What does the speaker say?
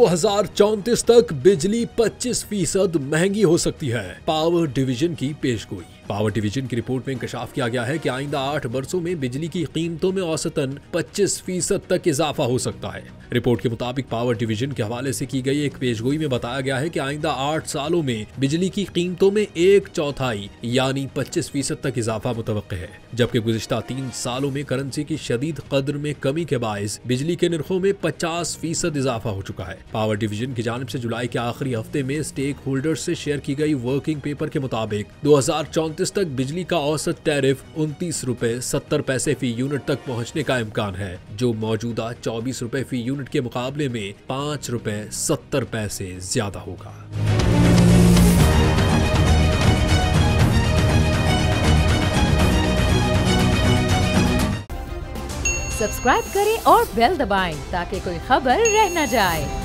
2034 तक बिजली 25% महंगी हो सकती है। पावर डिवीजन की पेशगोई। पावर डिवीजन की रिपोर्ट में इंकशाफ किया गया है कि आइंदा 8 वर्षों में बिजली की कीमतों में औसतन 25% तक इजाफा हो सकता है। रिपोर्ट के मुताबिक पावर डिवीजन के हवाले से की गई एक पेशगोई में बताया गया है कि आइंदा 8 सालों में बिजली की कीमतों में 1/4 यानी 25% तक इजाफा मुतवक्के है, जबकि गुज़िश्ता 3 सालों में करेंसी की शदीद कद्र में कमी के बायस बिजली के निर्खों में 50% इजाफा हो चुका है। पावर डिवीजन की जानिब से जुलाई के आखिरी हफ्ते में स्टेक होल्डर्स से शेयर की गई वर्किंग पेपर के मुताबिक 2034 तक बिजली का औसत टैरिफ 29 रुपए 70 पैसे फी यूनिट तक पहुंचने का इम्कान है, जो मौजूदा 24 रुपए फी यूनिट के मुकाबले में 5 रुपए 70 पैसे ज्यादा होगा। सब्सक्राइब करें और बेल दबाएं ताकि कोई खबर रह न जाए।